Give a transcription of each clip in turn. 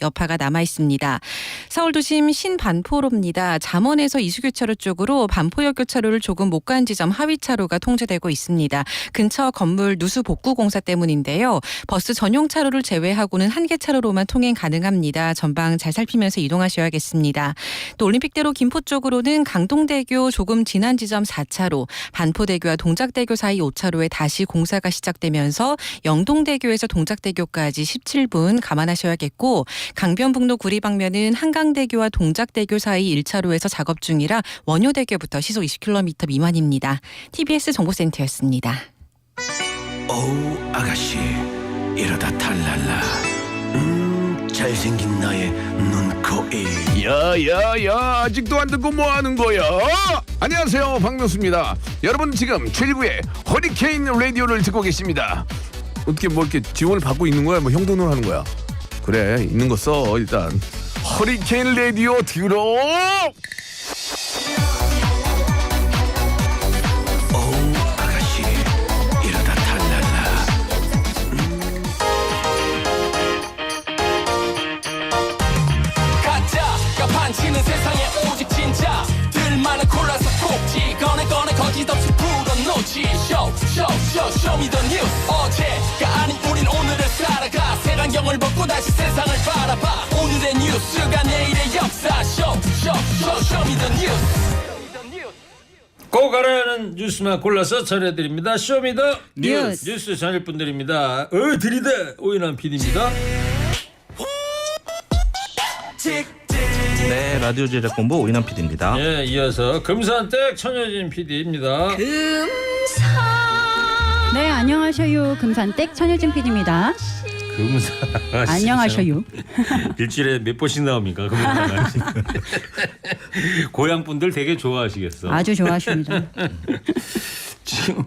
여파가 남아 있습니다. 서울도심 신반포로입니다. 잠원에서 이수교차로 쪽으로 반포역 교차로를 조금 못 간 지점 하위차로가 통제되고 있습니다. 근처 건물 누수 복구 공사 때문인데요. 버스 전용 차로를 제외하고는 한 개 차로로만 통행 가능합니다. 전방 잘 살피면서 이동하셔야겠습니다. 또 올림픽대로 김포 쪽으로는 강동대교 조금 지난 지점 4차로, 반포대교와 동작대교 사이 5차로에 다시 공사가 시작되면서 영동대교에서 동작대교까지 17분 감안하셔야겠고, 강변북로 구리 방면은 한강대교와 동작대교 사이 1차로에서 작업 중이라 원효대교부터 시속 20km 미만입니다. TBS 정보센터였습니다. 어우 아가씨 이러다 탈랄라. 잘생긴 나의 눈, 코, 입. 야야야 아직도 안 듣고 뭐하는 거야? 안녕하세요 박명수입니다. 여러분 지금 최일구의 허리케인 라디오를 듣고 계십니다. 어떻게 뭐 이렇게 지원을 받고 있는 거야? 뭐 형 돈으로 하는 거야? 그래 있는 거 써 일단. 허리케인 라디오 들어. 어우 아가씨 이러다 탈랄라. 가짜가 반치는 세상에 오직 진짜들만을 골라서 콕 꺼내 거짓없이 풀어놓지 쇼미더뉴스. 어제가 아닌 우린 오늘을 살아가 색안경을 벗고 다시 세상을 바라봐. 오늘의 뉴스가 내일의 역사 쇼미더뉴스. 꼭 알아야 하는 뉴스만 골라서 전해드립니다. 쇼미더 뉴스. 뉴스 전일 분들입니다. 들이대 오인환 PD입니다. 네, 라디오 제작 본부 오인환 PD입니다. 예, 이어서 금산댁 천여진 PD입니다. 네, 안녕하셔요. 금산댁 천효진 PD입니다. 금산 안녕하셔요. 일주일에 몇 번씩 나옵니까? 금산 고향 분들 되게 좋아하시겠어. 아주 좋아하십니다. 지금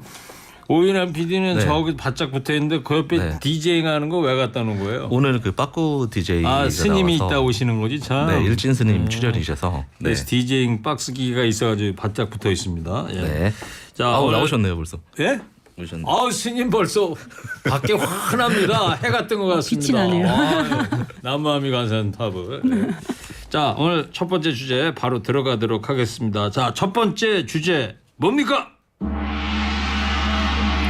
오인환 PD는 네. 저기 바짝 붙어 있는데 그 옆에 네. 디제잉 하는 거 왜 갖다 놓은 거예요? 오늘 그 빠꾸 DJ가 스님이 나와서 있다 오시는 거지 참. 네, 일진 스님 출연이셔서 네. 그래서 디제잉 박스기가 있어가지고 바짝 붙어 있습니다. 예. 네. 자, 오늘 오늘 나오셨네요, 벌써. 예? 오셨네. 스님 벌써 밖에 환합니다. 해가 뜬 것 같습니다. 빛이 나네요. 남무아미 간산 타브. 네. 자, 오늘 첫 번째 주제 바로 들어가도록 하겠습니다. 자, 첫 번째 주제 뭡니까?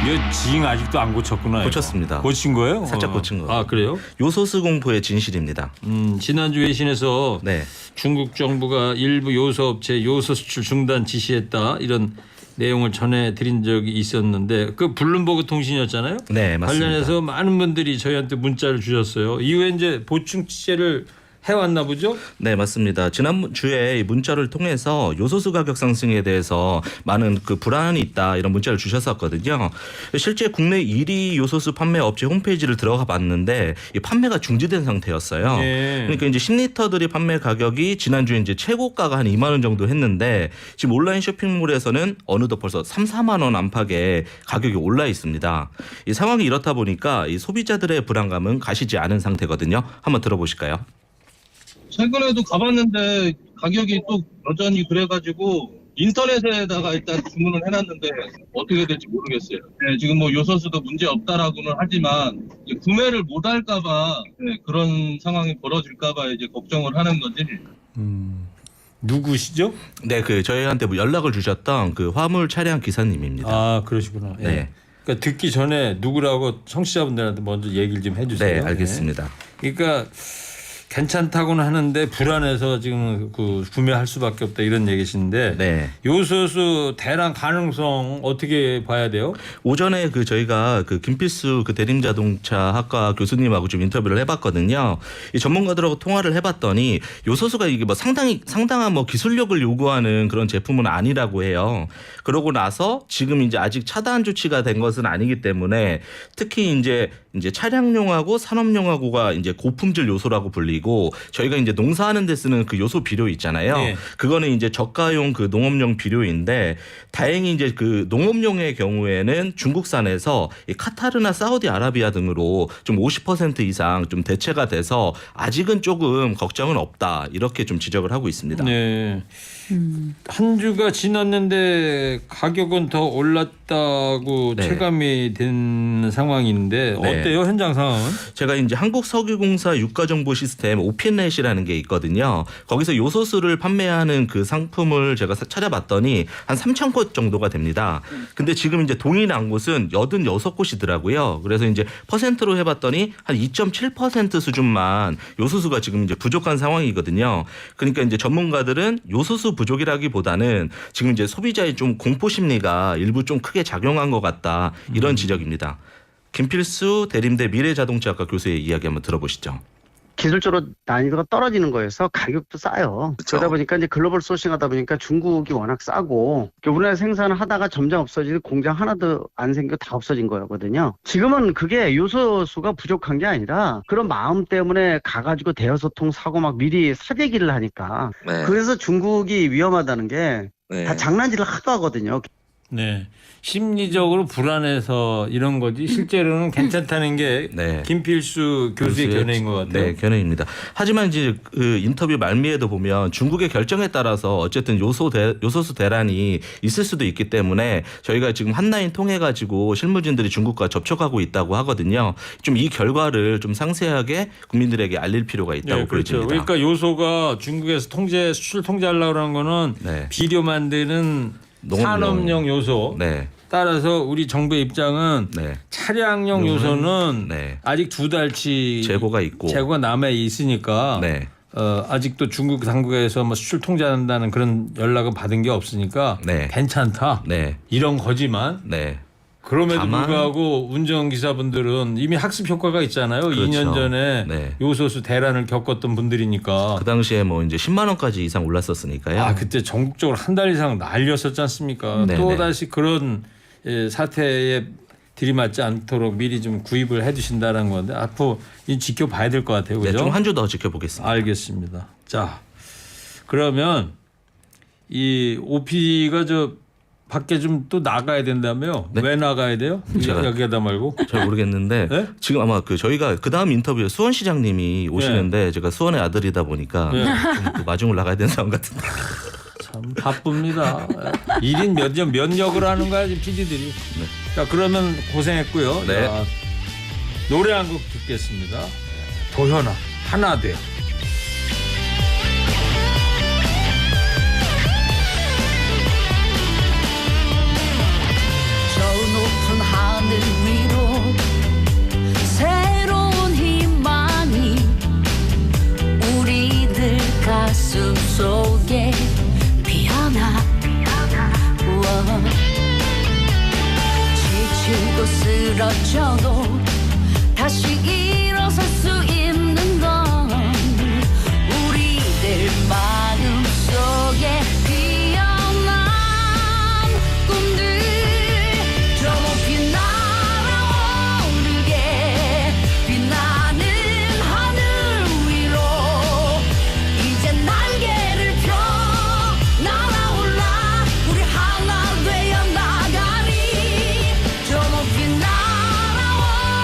이거 지잉 아직도 안 고쳤구나. 이거. 고쳤습니다. 고친 거예요? 살짝 고친 거예요. 아, 그래요? 요소수 공포의 진실입니다. 지난주 외신에서 네. 중국 정부가 일부 요소업체 요소 수출 중단 지시했다 이런 내용을 전해드린 적이 있었는데 그 블룸버그 통신이었잖아요. 네, 맞습니다. 관련해서 많은 분들이 저희한테 문자를 주셨어요. 이후에 이제 보충 취재를 해왔나 보죠? 네, 맞습니다. 지난주에 문자를 통해서 요소수 가격 상승에 대해서 많은 그 불안이 있다 이런 문자를 주셨었거든요. 실제 국내 1위 요소수 판매 업체 홈페이지를 들어가 봤는데 이 판매가 중지된 상태였어요. 네. 그러니까 이제 10리터들이 판매 가격이 지난주에 이제 최고가가 한 2만 원 정도 했는데 지금 온라인 쇼핑몰에서는 어느덧 벌써 3, 4만 원 안팎의 가격이 올라 있습니다. 이 상황이 이렇다 보니까 이 소비자들의 불안감은 가시지 않은 상태거든요. 한번 들어보실까요? 최근에도 가봤는데 가격이 또 여전히 그래가지고 인터넷에다가 일단 주문을 해놨는데 어떻게 될지 모르겠어요. 네, 지금 뭐 요소수도 문제 없다라고는 하지만 이제 구매를 못 할까봐 그런 상황이 벌어질까봐 이제 걱정을 하는 거지. 누구시죠? 네, 그 저희한테 뭐 연락을 주셨던 그 화물 차량 기사님입니다. 아, 그러시구나. 예. 네. 그러니까 듣기 전에 누구라고 청취자분들한테 먼저 얘기를 좀 해주세요. 네, 알겠습니다. 그러니까 괜찮다고는 하는데 불안해서 지금 그 구매할 수밖에 없다 이런 얘기신데 네. 요소수 대량 가능성 어떻게 봐야 돼요? 오전에 그 저희가 그 김필수 그 대림자동차 학과 교수님하고 좀 인터뷰를 해봤거든요. 이 전문가들하고 통화를 해봤더니 요소수가 이게 뭐 상당한 뭐 기술력을 요구하는 그런 제품은 아니라고 해요. 그러고 나서 지금 이제 아직 차단 조치가 된 것은 아니기 때문에 특히 이제 차량용하고 산업용하고가 이제 고품질 요소라고 불리고 저희가 이제 농사하는 데 쓰는 그 요소 비료 있잖아요. 네. 그거는 이제 저가용 그 농업용 비료인데 다행히 이제 그 농업용의 경우에는 중국산에서 이 카타르나 사우디아라비아 등으로 좀 50% 이상 좀 대체가 돼서 아직은 조금 걱정은 없다 이렇게 좀 지적을 하고 있습니다. 네. 한 주가 지났는데 가격은 더 올랐다고 네. 체감이 된 상황인데 네. 어때요 현장 상황은? 제가 이제 한국석유공사 유가정보 시스템 오피넷이라는 게 있거든요. 거기서 요소수를 판매하는 그 상품을 제가 찾아봤더니 한 3,000곳 정도가 됩니다. 근데 지금 이제 동일한 곳은 86곳이더라고요. 그래서 이제 퍼센트로 해봤더니 한 2.7% 수준만 요소수가 지금 이제 부족한 상황이거든요. 그러니까 이제 전문가들은 요소수 부족이라기보다는 지금 이제 소비자의 좀 공포 심리가 일부 좀 크게 작용한 것 같다. 이런 지적입니다. 김필수 대림대 미래자동차학과 교수의 이야기 한번 들어보시죠. 기술적으로 난이도가 떨어지는 거여서 가격도 싸요. 그러다 보니까 이제 글로벌 소싱하다 보니까 중국이 워낙 싸고 우리나라 생산을 하다가 점점 없어지고 공장 하나도 안 생겨 다 없어진 거거든요. 지금은 그게 요소수가 부족한 게 아니라 그런 마음 때문에 가가지고 대여소통 사고 막 미리 사재기를 하니까 그래서 중국이 위험하다는 게 다 장난질을 하도 하거든요. 네. 심리적으로 불안해서 이런 거지 실제로는 괜찮다는 게 네. 김필수 교수의 견해인 것 같아요. 네, 견해입니다. 하지만 이제 그 인터뷰 말미에도 보면 중국의 결정에 따라서 어쨌든 요소수 대란이 있을 수도 있기 때문에 저희가 지금 한라인 통해 가지고 실무진들이 중국과 접촉하고 있다고 하거든요. 좀 이 결과를 좀 상세하게 국민들에게 알릴 필요가 있다고 네, 그렇죠. 보여집니다. 그러니까 요소가 중국에서 수출 통제하려고 하는 거는 네. 비료 만드는 농업용. 산업용 요소. 네. 따라서 우리 정부의 입장은 네. 차량용 요소는 네. 아직 2달치 재고가 있고 재고가 남아 있으니까 네. 아직도 중국 당국에서 뭐 수출 통제한다는 그런 연락은 받은 게 없으니까 네. 괜찮다. 네. 이런 거지만 네. 그럼에도 다만 불구하고 운전기사분들은 이미 학습 효과가 있잖아요. 그렇죠. 2년 전에 네. 요소수 대란을 겪었던 분들이니까. 그 당시에 뭐 이제 10만 원까지 이상 올랐었으니까요. 아 그때 전국적으로 한 달 이상 날렸었지 않습니까? 네네. 또 다시 그런 사태에 들이맞지 않도록 미리 좀 구입을 해두신다는 건데 앞으로 지켜봐야 될 것 같아요. 네, 그죠? 좀 한 주 더 지켜보겠습니다. 알겠습니다. 자, 그러면 이 OP가 저 밖에 좀 또 나가야 된다며요? 네? 왜 나가야 돼요? 제가- 여기다 말고? 잘 모르겠는데 네? 지금 아마 그 저희가 그 다음 인터뷰에 수원시장님이 오시는데 제가 수원의 아들이다 보니까 네. 좀그 마중을 나가야 되는 상황 같은데. 참 바쁩니다. 1인 몇 역을 하는 거야 지금 PD들이. 자 그러면 고생했고요. 네. 자, 노래 한 곡 듣겠습니다. 도현아 하나 돼. 저 높은 하늘 위로 새로운 희망이 우리들 가슴 속에 피어나 지치고 쓰러져도 다시 일어설 수 있는 건 우리들 마음 속에 피어난 꿈들 저 높이 날아오르게 빛나는 하늘 위로 이제 날개를 펴 날아올라 우리 하나 되어 나가리 저 높이 날아오르게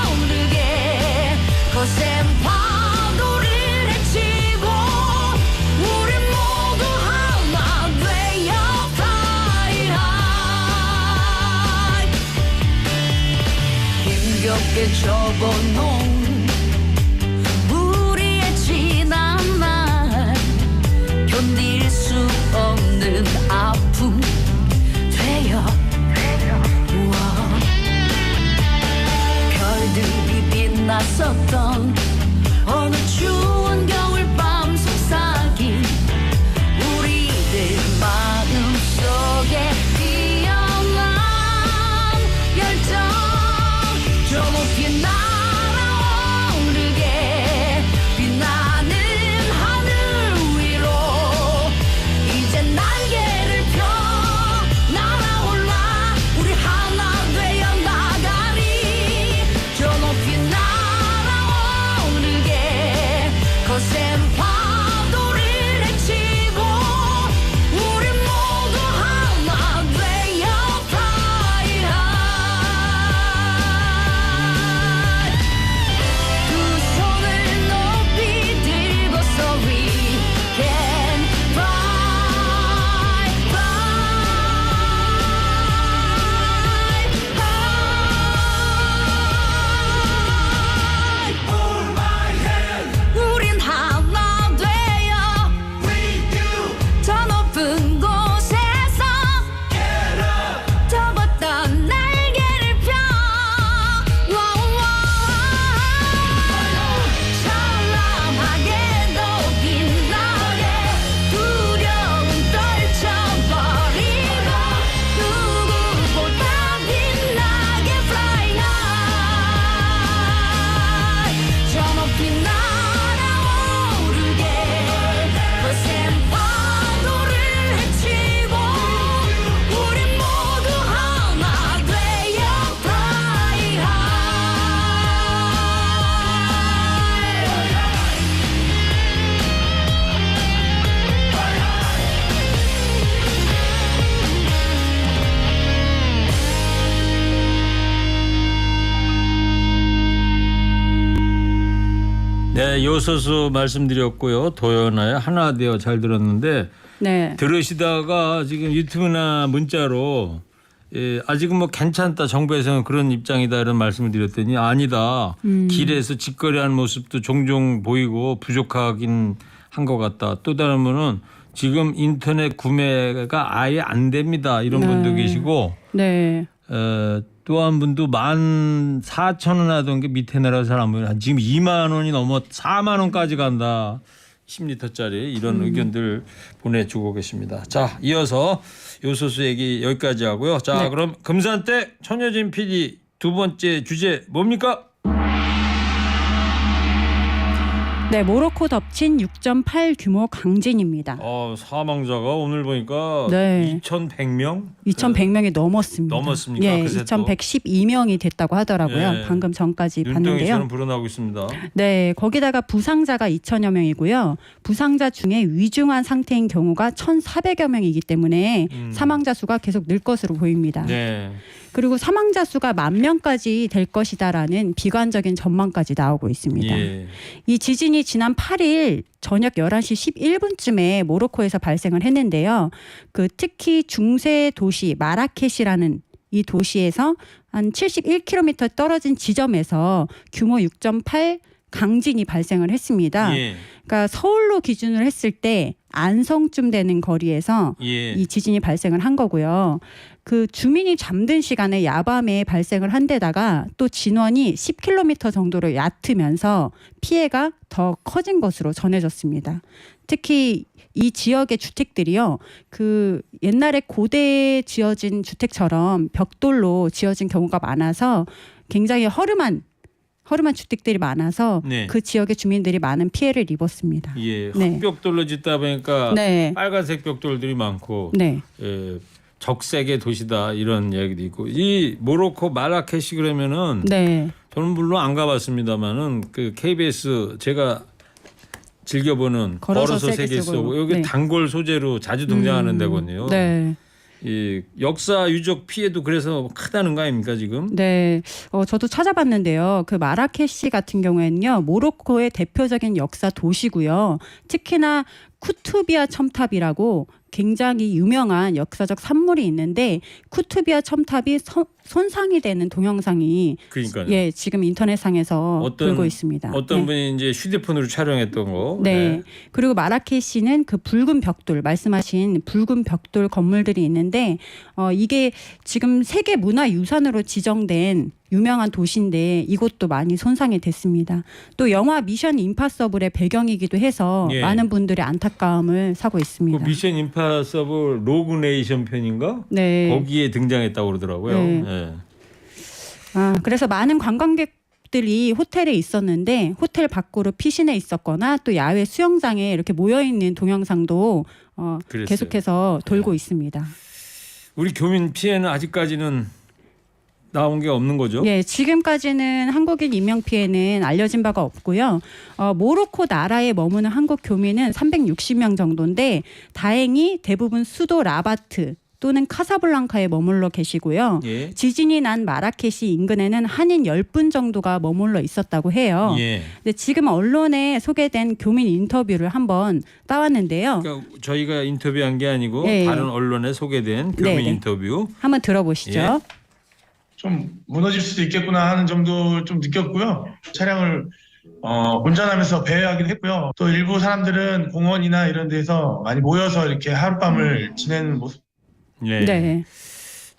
네, 요소수 말씀드렸고요. 도연아의 하나 되어 잘 들었는데 네. 들으시다가 지금 유튜브나 문자로 아직은 뭐 괜찮다 정부에서는 그런 입장이다 이런 말씀을 드렸더니 아니다. 길에서 직거래하는 모습도 종종 보이고 부족하긴 한 것 같다. 또 다른 분은 지금 인터넷 구매가 아예 안 됩니다. 이런 네. 분도 계시고 네. 또 한 분도 14,000원 하던 게 밑에 내려서 잘 안 보여요. 지금 2만 원이 넘어 4만 원까지 간다. 10리터짜리 이런 의견들 보내주고 계십니다. 자, 이어서 요소수 얘기 여기까지 하고요. 자, 네. 그럼 금산댁 천여진 PD 두 번째 주제 뭡니까? 네, 모로코 덮친 6.8 규모 강진입니다. 사망자가 오늘 보니까 네. 2,100명? 2,100명이 넘었습니다. 넘었습니까? 예, 그새 또? 2,112명이 됐다고 하더라고요. 네. 방금 전까지 봤는데요. 눈덩이처럼 불어나고 있습니다. 네, 거기다가 부상자가 2,000여 명이고요. 부상자 중에 위중한 상태인 경우가 1,400여 명이기 때문에 사망자 수가 계속 늘 것으로 보입니다. 네. 그리고 사망자 수가 10,000명까지 될 것이다라는 비관적인 전망까지 나오고 있습니다. 예. 이 지진이 지난 8일 저녁 11시 11분쯤에 모로코에서 발생을 했는데요. 특히 중세 도시 마라케시라는 이 도시에서 한 71km 떨어진 지점에서 규모 6.8 강진이 발생을 했습니다. 예. 그러니까 서울로 기준으로 했을 때 안성쯤 되는 거리에서 예. 이 지진이 발생을 한 거고요. 주민이 잠든 시간에 야밤에 발생을 한 데다가 또 진원이 10km 정도로 얕으면서 피해가 더 커진 것으로 전해졌습니다. 특히 이 지역의 주택들이요. 옛날에 고대에 지어진 주택처럼 벽돌로 지어진 경우가 많아서 굉장히 허름한 주택들이 많아서 네. 그 지역의 주민들이 많은 피해를 입었습니다. 예, 네. 흙벽돌로 짓다 보니까 네. 빨간색 벽돌들이 많고 네. 적색의 도시다 이런 이야기도 있고 이 모로코 마라케시 그러면은 네. 저는 물론 안 가봤습니다만은 KBS 제가 즐겨보는 걸어서 세계 속 여기 네. 단골 소재로 자주 등장하는 데거든요. 네. 이 역사 유적 피해도 그래서 크다는 거 아닙니까 지금? 네, 저도 찾아봤는데요. 마라케시 같은 경우에는요, 모로코의 대표적인 역사 도시고요. 특히나 쿠투비아 첨탑이라고 굉장히 유명한 역사적 산물이 있는데 쿠투비아 첨탑이 손상이 되는 동영상이 그러니까요. 예, 지금 인터넷상에서 돌고 있습니다. 어떤 네. 분이 이제 휴대폰으로 촬영했던 거. 네. 그리고 마라케시는 붉은 벽돌 말씀하신 붉은 벽돌 건물들이 있는데 이게 지금 세계 문화유산으로 지정된 유명한 도시인데 이곳도 많이 손상이 됐습니다. 또 영화 미션 임파서블의 배경이기도 해서 예. 많은 분들이 안타까움을 사고 있습니다. 미션 임파서블 로그 네이션 편인가? 네. 거기에 등장했다고 그러더라고요. 네. 네. 그래서 많은 관광객들이 호텔에 있었는데 호텔 밖으로 피신해 있었거나 또 야외 수영장에 이렇게 모여 있는 동영상도 그랬어요. 계속해서 돌고 있습니다. 우리 교민 피해는 아직까지는 나온 게 없는 거죠? 예, 지금까지는 한국인 인명 피해는 알려진 바가 없고요. 모로코 나라에 머무는 한국 교민은 360명 정도인데 다행히 대부분 수도 라바트 또는 카사블랑카에 머물러 계시고요. 예. 지진이 난 마라케시 인근에는 한인 10분 정도가 머물러 있었다고 해요. 예. 근데 지금 언론에 소개된 교민 인터뷰를 한번 따왔는데요. 그러니까 저희가 인터뷰한 게 아니고 예. 다른 언론에 소개된 교민 네네. 인터뷰. 한번 들어보시죠. 예. 좀 무너질 수도 있겠구나 하는 점도 좀 느꼈고요. 차량을 운전하면서 배회하기도 했고요. 또 일부 사람들은 공원이나 이런 데서 많이 모여서 이렇게 하룻밤을 지내는 모습. 네. 네.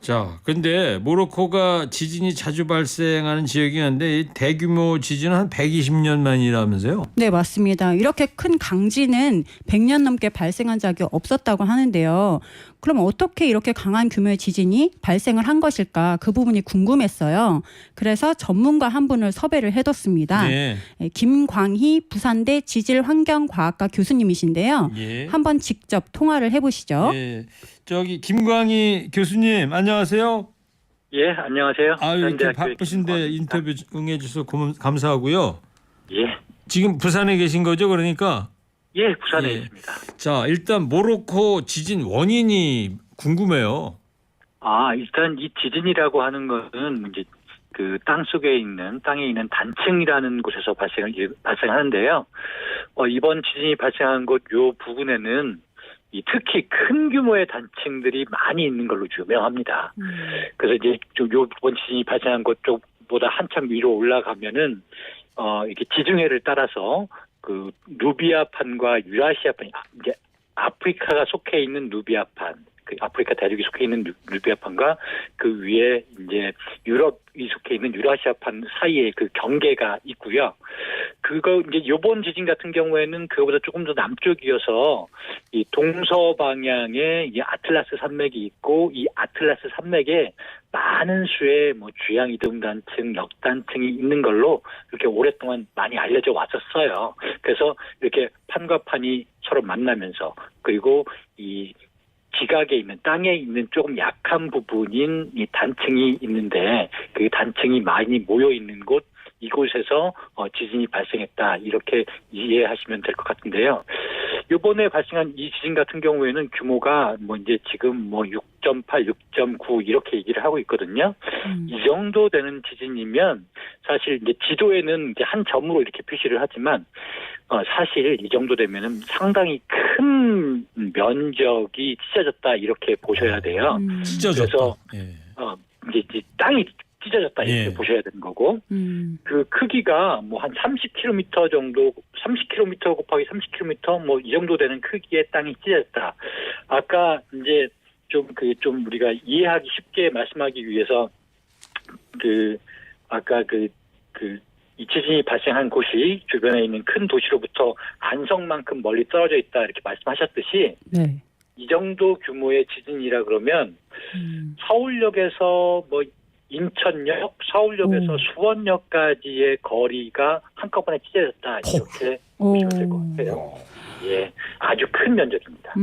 자, 근데 모로코가 지진이 자주 발생하는 지역이었는데 이 대규모 지진은 한 120년 만이라면서요? 네, 맞습니다. 이렇게 큰 강진은 100년 넘게 발생한 적이 없었다고 하는데요. 그럼 어떻게 이렇게 강한 규모의 지진이 발생을 한 것일까? 그 부분이 궁금했어요. 그래서 전문가 한 분을 섭외를 해뒀습니다. 네. 김광희 부산대 지질환경과학과 교수님이신데요. 예. 한번 직접 통화를 해보시죠. 예. 저기 김광희 교수님 안녕하세요. 예, 안녕하세요. 아유, 이렇게 부산대학교의 바쁘신데 김광희입니다. 인터뷰 응해주셔서 감사하고요. 예, 지금 부산에 계신 거죠, 그러니까? 예, 부산에 예. 있습니다. 자, 일단 모로코 지진 원인이 궁금해요. 일단 이 지진이라고 하는 것은 이제 그 땅에 있는 단층이라는 곳에서 발생하는데요. 이번 지진이 발생한 곳 요 부근에는 특히 큰 규모의 단층들이 많이 있는 걸로 유명합니다. 그래서 이제 요번 지진이 발생한 곳 쪽보다 한참 위로 올라가면은 이렇게 지중해를 따라서 그 누비아판과 유라시아판, 이제 아프리카가 속해 있는 누비아판, 그 아프리카 대륙이 속해 있는 누비아판과 그 위에 이제 유럽이 속해 있는 유라시아판 사이에 그 경계가 있고요. 그거 이제 요번 지진 같은 경우에는 그거보다 조금 더 남쪽이어서 이 동서 방향에 이 아틀라스 산맥이 있고, 이 아틀라스 산맥에 많은 수의 뭐 주양 이동 단층, 역 단층이 있는 걸로 이렇게 오랫동안 많이 알려져 왔었어요. 그래서 이렇게 판과 판이 서로 만나면서, 그리고 이 지각에 있는, 땅에 있는 조금 약한 부분인 이 단층이 있는데, 그 단층이 많이 모여 있는 곳, 이곳에서 지진이 발생했다, 이렇게 이해하시면 될 것 같은데요. 이번에 발생한 이 지진 같은 경우에는 규모가 뭐 이제 지금 뭐 6.8, 6.9 이렇게 얘기를 하고 있거든요. 이 정도 되는 지진이면 사실 이제 지도에는 이제 한 점으로 이렇게 표시를 하지만 사실 이 정도 되면은 상당히 큰 면적이 찢어졌다, 이렇게 보셔야 돼요. 찢어졌다. 그래서 예. 이제 땅이 찢어졌다, 이렇게 보셔야 되는 거고, 그 크기가 뭐 한 30km 정도, 30km 곱하기 30km 뭐 이 정도 되는 크기의 땅이 찢어졌다. 아까 이제 좀 우리가 이해하기 쉽게 말씀하기 위해서 아까 이 지진이 발생한 곳이 주변에 있는 큰 도시로부터 안성만큼 멀리 떨어져 있다, 이렇게 말씀하셨듯이, 네. 이 정도 규모의 지진이라 그러면 서울역에서 뭐 인천역, 서울역에서 수원역까지의 거리가 한꺼번에 찢어졌다, 이렇게 보시면 될 것 같아요. 예, 아주 큰 면적입니다.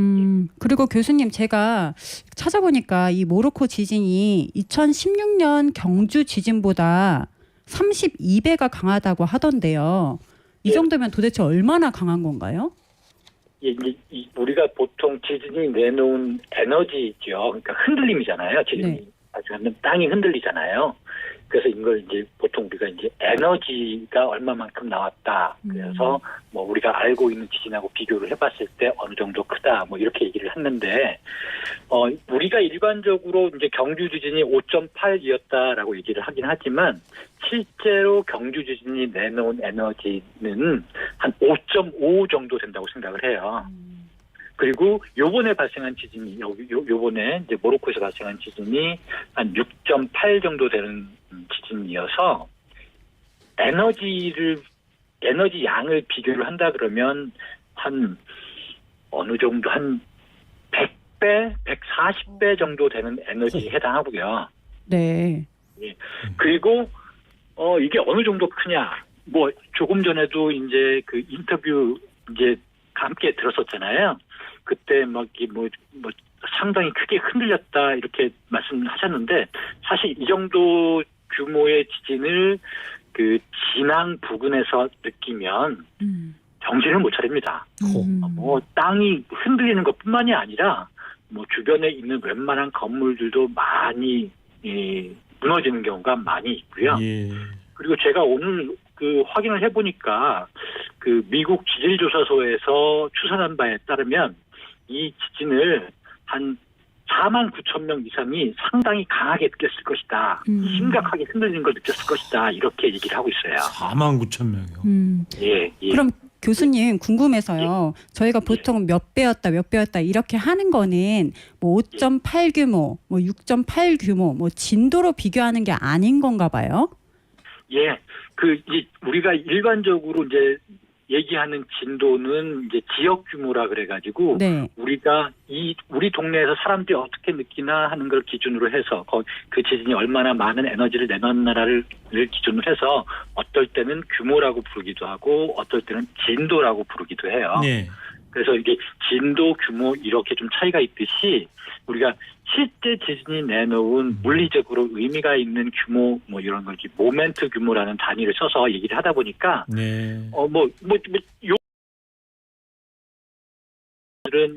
그리고 교수님, 제가 찾아보니까 이 모로코 지진이 2016년 경주 지진보다 32배가 강하다고 하던데요. 이 정도면 도대체 얼마나 강한 건가요? 예, 이제 우리가 보통 지진이 내놓은 에너지죠. 그러니까 흔들림이잖아요. 지진이 발생하면 땅이 흔들리잖아요. 그래서 이걸 이제 보통 우리가 이제 에너지가 얼마만큼 나왔다. 그래서 뭐 우리가 알고 있는 지진하고 비교를 해봤을 때 어느 정도 크다, 뭐 이렇게 얘기를 했는데, 우리가 일반적으로 이제 경주 지진이 5.8이었다라고 얘기를 하긴 하지만, 실제로 경주 지진이 내놓은 에너지는 한 5.5 정도 된다고 생각을 해요. 그리고 요번에 발생한 지진이, 요번에 이제 모로코에서 발생한 지진이 한 6.8 정도 되는 지진이어서, 에너지 양을 비교를 한다 그러면 한 어느 정도 한 100배, 140배 정도 되는 에너지에 해당하고요. 네. 예. 그리고 이게 어느 정도 크냐? 뭐 조금 전에도 이제 그 인터뷰 이제 함께 들었었잖아요. 그때 뭐 상당히 크게 흔들렸다, 이렇게 말씀하셨는데, 사실 이 정도 규모의 지진을 그 진앙 부근에서 느끼면 정신을 못 차립니다. 뭐 땅이 흔들리는 것뿐만이 아니라 뭐 주변에 있는 웬만한 건물들도 많이 무너지는 경우가 많이 있고요. 예. 그리고 제가 오늘 그 확인을 해보니까 그 미국 지질조사소에서 추산한 바에 따르면 이 지진을 한 49,000명 이상이 상당히 강하게 느꼈을 것이다. 심각하게 흔들리는 걸 느꼈을 것이다, 이렇게 얘기를 하고 있어요. 49,000명이요. 예. 그럼 교수님, 궁금해서요. 저희가 보통 몇 배였다 이렇게 하는 거는 뭐 5.8 규모, 뭐 6.8 규모, 뭐 진도로 비교하는 게 아닌 건가 봐요? 예. 이제 우리가 일반적으로 이제 얘기하는 진도는 이제 지역 규모라 그래가지고, 네. 우리가 우리 동네에서 사람들이 어떻게 느끼나 하는 걸 기준으로 해서 그 지진이 얼마나 많은 에너지를 내놨나를 기준으로 해서 어떨 때는 규모라고 부르기도 하고 어떨 때는 진도라고 부르기도 해요. 네. 그래서 이게 진도, 규모 이렇게 좀 차이가 있듯이 우리가 실제 지진이 내놓은 물리적으로 의미가 있는 규모, 뭐 이런 걸 모멘트 규모라는 단위를 써서 얘기를 하다 보니까, 네.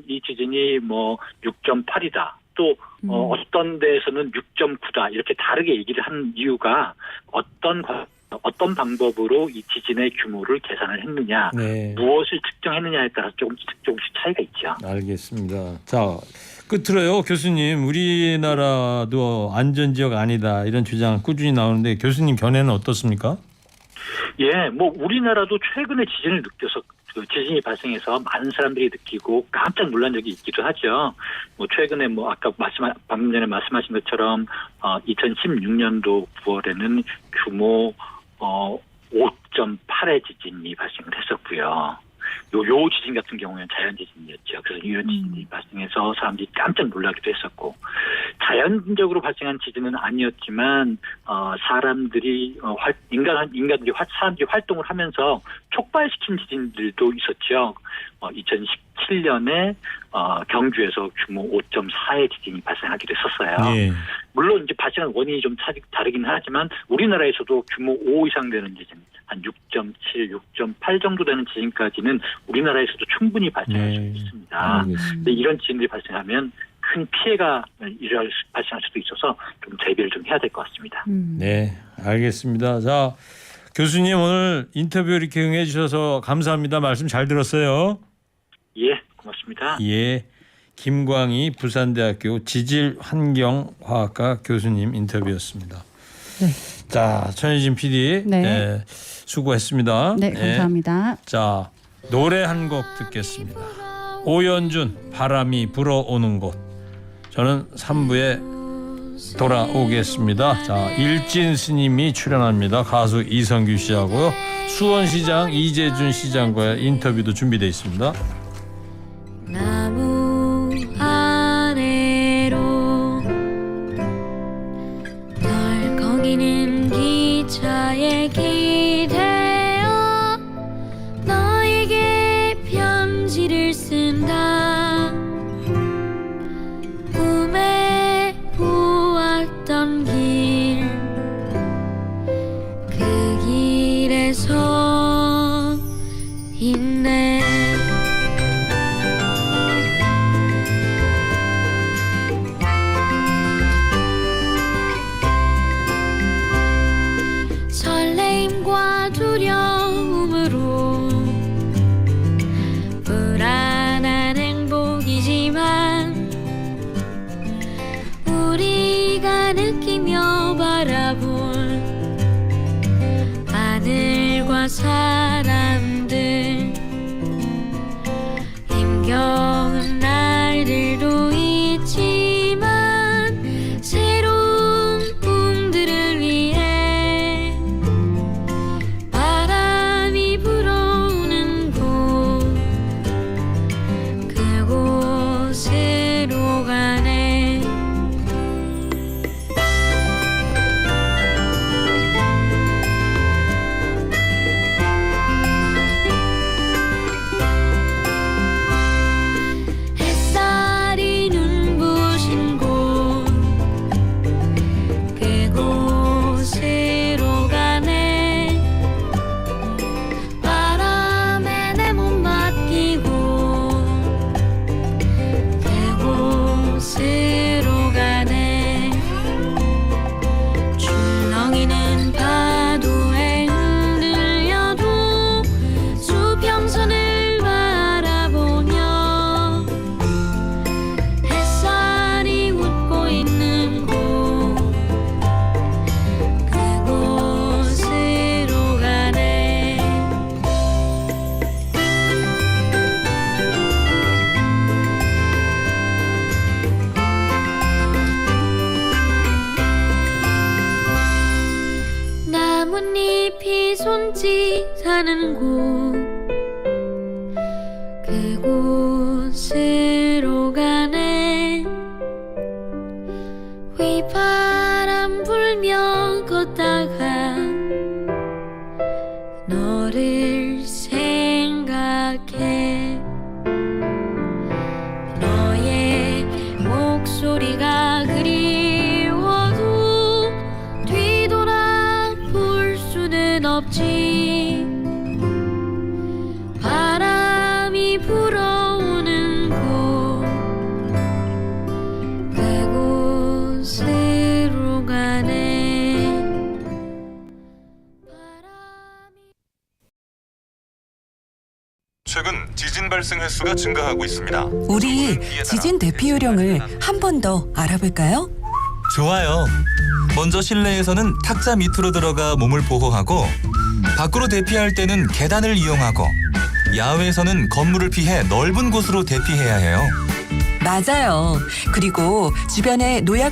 이 지진이 뭐 6.8이다, 또 어떤 데에서는 6.9다 이렇게 다르게 얘기를 한 이유가 어떤 방법으로 이 지진의 규모를 계산을 했느냐, 네. 무엇을 측정했느냐에 따라서 조금씩 차이가 있죠. 알겠습니다. 자, 끝으로요, 교수님, 우리나라도 안전지역 아니다 이런 주장 꾸준히 나오는데 교수님 견해는 어떻습니까? 예, 뭐 우리나라도 최근에 지진을 느껴서 그 지진이 발생해서 많은 사람들이 느끼고 깜짝 놀란 적이 있기도 하죠. 뭐 최근에 뭐 아까 방금 전에 말씀하신 것처럼 2016년도 9월에는 규모 5.8의 지진이 발생을 했었고요. 요 지진 같은 경우는 자연 지진이었죠. 그래서 이런 지진이 발생해서 사람들이 깜짝 놀라기도 했었고, 자연적으로 발생한 지진은 아니었지만 사람들이 사람들이 활동을 하면서 촉발시킨 지진들도 있었죠. 2017년에 경주에서 규모 5.4의 지진이 발생하기도 했었어요. 예. 물론 이제 발생한 원인이 좀 다르긴 하지만 우리나라에서도 규모 5 이상 되는 지진, 한 6.7, 6.8 정도 되는 지진까지는 우리나라에서도 충분히 발생할 수 있습니다. 근데 이런 지진들이 발생하면 큰 피해가 발생할 수도 있어서 좀 대비를 좀 해야 될 것 같습니다. 네, 알겠습니다. 자, 교수님 오늘 인터뷰 이렇게 응해 주셔서 감사합니다. 말씀 잘 들었어요. 예, 고맙습니다. 예, 김광희 부산대학교 지질환경화학과 교수님 인터뷰였습니다. 네. 자, 천혜진 PD 네. 수고했습니다. 네, 감사합니다. 자, 노래 한 곡 듣겠습니다. 오연준 바람이 불어오는 곳. 저는 3부에 돌아오겠습니다. 자, 일진 스님이 출연합니다. 가수 이성규 씨하고요. 수원시장 이재준 시장과의 인터뷰도 준비되어 있습니다. 나무 아래로 덜컹이는 기차에 기대어 너에게 편지를 쓴다. 꿈에 보았던 길, 그 길에서 있네. 설레임과 두려움으로 불안한 행복이지만 우리가 느끼며 바라볼 하늘과 사람들, 힘겨운 날들도 있지만 새로운 꿈들을 위해 바람이 불어오는 곳, 그곳으로 가네. 햇살이 눈부신 곳, 그곳으로 가네. 바람에 내 몸 맡기고 그곳으로 가네. 출렁이는 파도에 흔들려도 수평선을 바라보며 햇살이 웃고 있는 곳, 그곳으로 가네. 나뭇잎이 손짓하는 곳, 그곳으로 가네. 휘바람 불며 걷다가 너를 생각해. 너의 목소리가 그리워도 뒤돌아볼 수는 없지. 바람이 불어오는 곳, 발생 횟수가 증가하고 있습니다. 우리 지진 대피 요령을 한 번 더 알아볼까요? 좋아요. 먼저 실내에서는 탁자 밑으로 들어가 몸을 보호하고 밖으로 대피할 때는 계단을 이용하고 야외에서는 건물을 피해 넓은 곳으로 대피해야 해요. 맞아요. 그리고 주변에 노약